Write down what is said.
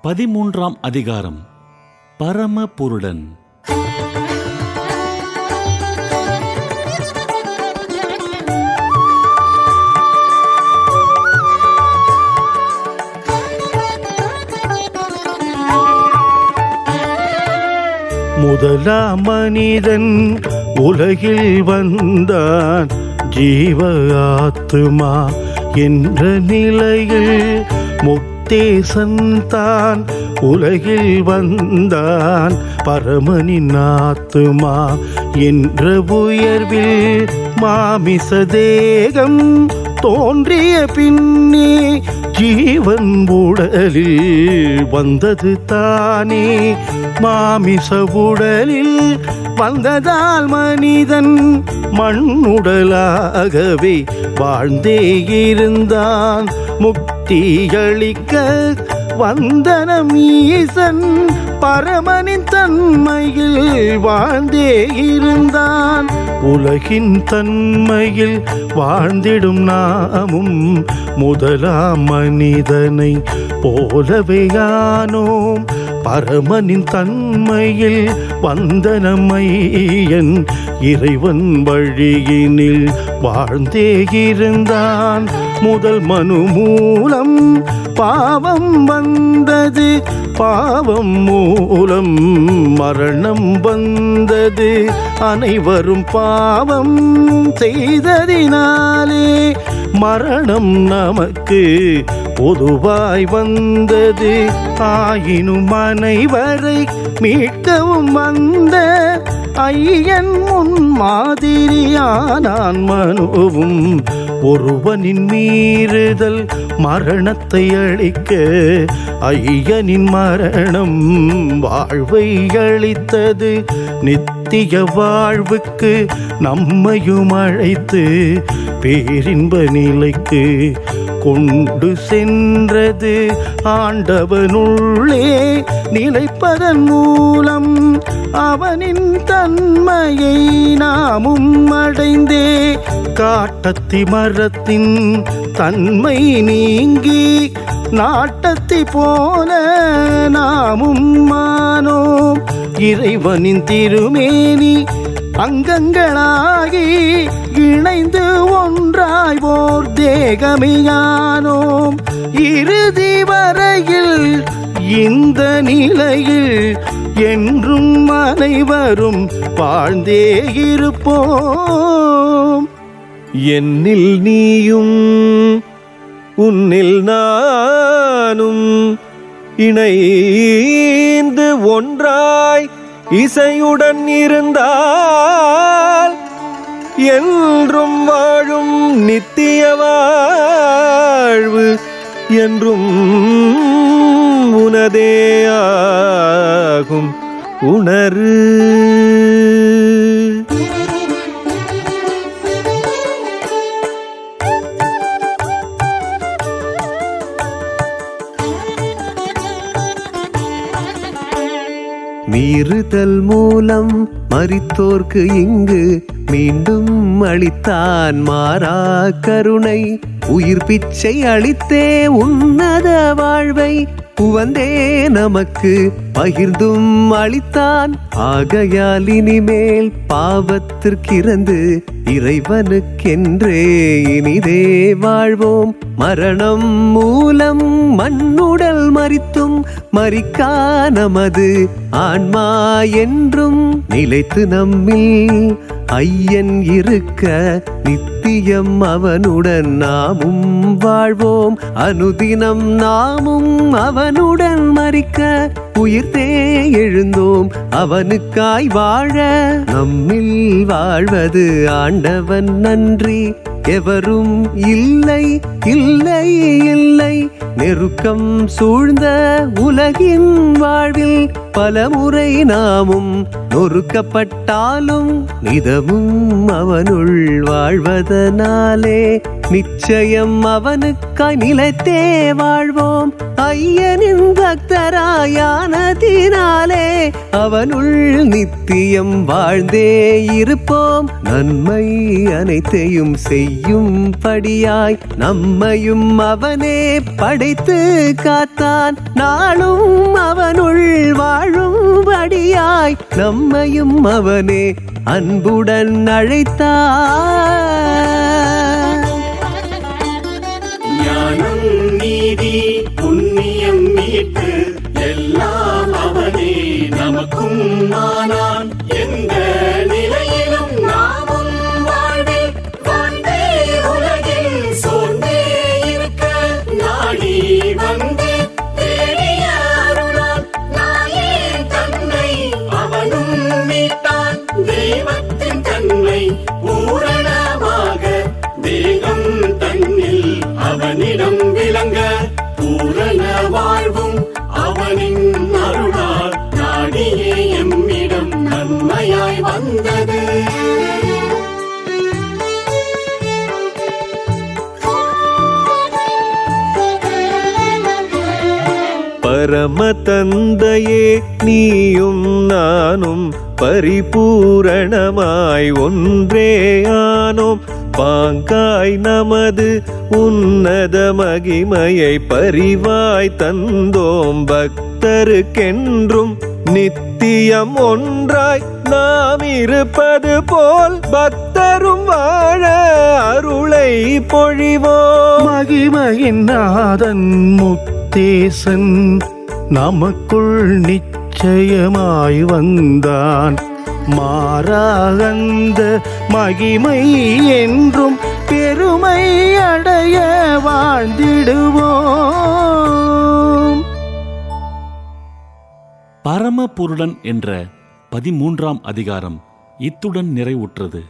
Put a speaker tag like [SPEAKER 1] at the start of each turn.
[SPEAKER 1] 13ஆம் அதிகாரம். பரமபுருடன்.
[SPEAKER 2] முதலாம் மனிதன் உலகில் வந்தான், ஜீவ ஆத்துமா என்ற நிலையில் முக்தேசன் தான் உலகில் வந்தான். பரமனின் ஆத்துமா என்ற உயர்வில் மாமிச தேகம் தோன்றிய பின்னே ஜீவன் உடலில் வந்தது தானே. மாமிச உடலில் வந்ததால் மனிதன் மண்ணுடலாகவே வாழ்ந்தே இருந்தான். முக்தியளிக்க வந்தனம் ஈசன் பரமனின் தன்மையில் வாழ்ந்தே இருந்தான். உலகின் தன்மையில் வாழ்ந்திடும் நாமும் முதலாம் மனிதனை போலவே ஆனோம். பரமனின் தன்மையில் வந்தனமையன் இறைவன் வழியினில் வாழ்ந்தே இருந்தான். முதல் மனு மூலம் பாவம் வந்தது, பாவம் மூலம் மரணம் வந்தது. அனைவரும் பாவம் செய்ததினாலே மரணம் நமக்கு பொதுவாய் வந்தது. ஆயினும் அனைவரை மீட்கவும் வந்த ஐயன் முன் மாதிரியானான் மனுவும். ஒருவனின் மீறுதல் மரணத்தை அளிக்க ஐயனின் மரணம் வாழ்வை அளித்தது. நித்திய வாழ்வுக்கு நம்மையும் அழைத்து பேரின்ப நிலைக்கு கொண்டு சென்றது. ஆண்டவனுள்ளே நிலைப்பதன் மூலம் அவனின் தன்மையை நாமும் அடைந்தே காட்டத்தி மரத்தின் தன்மை நீங்கி நாட்டத்தி போல நாமும் மானோம். இறைவனின் திருமேனி அங்கங்களாகி இணைந்து ஒன்றாய் ஓர் தேகமியானோம். இறுதி வரையில் இந்த நிலையில் என்றும் அனைவரும் வாழ்ந்தே இருப்போம்.
[SPEAKER 3] என்னில் நீயும் உன்னில் நானும் இணைந்து ஒன்றாய் இசையுடன் இருந்தால் என்றும் வாழும் நித்திய வாழ்வு என்றும் உனதே ஆகும் உணரு. மீறுதல் மூலம் மரித்தோர்க்கு இங்கு மீண்டும் அளித்தான் மாறா கருணை. உயிர் பிச்சை அளித்தே உன்னத வாழ்வை உவந்தே நமக்கு பகிர்ந்தும் அளித்தான். ஆகையால் இனிமேல் பாவத்திற்கிறந்து இறைவனுக்கென்றே இனிதே வாழ்வோம். மரணம் மூலம் மண்ணுடல் மரித்தும் மரிக்கா நமது ஆன்மா என்றும் நிலைத்து நம்மில் ஐயன் இருக்க நித்தியம் அவனுடன் நாமும் வாழ்வோம். அனுதினம் நாமும் அவனுடன் மரிக்க உயிர்த்தே எழுந்தோம் அவனுக்காய் வாழ. நம்மில் வாழ்வது ஆண்டவன் நன்றி எவரும் இல்லை இல்லை இல்லை. நெருக்கம் சூழ்ந்த உலகின் வாழ்வில் பலமுறை நாமும் நொறுக்கப்பட்டாலும் நிதமும் அவனுள் வாழ்வதனாலே நிச்சயம் அவனுக்காய் நிலைத்தே வாழ்வோம். ஐயனின் பக்தராயானதினாலே அவனுள் நித்தியம் வாழ்ந்தே இருப்போம். நன்மை அனைத்தையும் செய்யும் படியாய் நம்மை நம்மையும் அவனே படைத்து காத்தான், நாளும் அவனுள் வாழும்படியாய் நம்மையும் அவனே அன்புடன் அழைத்தான்.
[SPEAKER 4] ஞானம் நீதி புண்ணியம் மீட்பு எல்லாம் அவனே நமக்கும் ஆனான். எந்த நிலையிலும் நாமும் வாழ்வில் வாழ்ந்தே உலகில் சோர்ந்தே இருக்க நாடி வந்து தேடிய அருளால் நாயே தன்னை அவனும் மீட்டான். தெய்வத்தின் தன்மை பூரணமாக தேகம் தன்னில் அவனிடம் விளங்க பூரண வாழ்வும் அவனின் அருளால் நாடியே எம்மிடம் நன்மையாய் வந்தது.
[SPEAKER 3] பரம தந்தையே நீயும் நானும் பரிபூரணமாய் ஒன்றே ஆனோம். பாங்காய் நமது உன்னத மகிமையை பரிவாய் தந்தோம். பக்தருக்கென்றும் நித்தியம் ஒன்றாய் நாம் இருப்பது போல் பக்தரும் வாழ அருளை பொழிவோம்.
[SPEAKER 2] மகிமையின் நாதன் முக்தேசன் நமக்குள் நிச்சயமாய் வந்தான். மாறாகந்த மகிமை என்றும் பெருமை அடைய வாழ்ந்திடுவோம்.
[SPEAKER 1] பரமபுருடன் என்ற 13ஆம் அதிகாரம் இத்துடன் நிறைவுற்றது.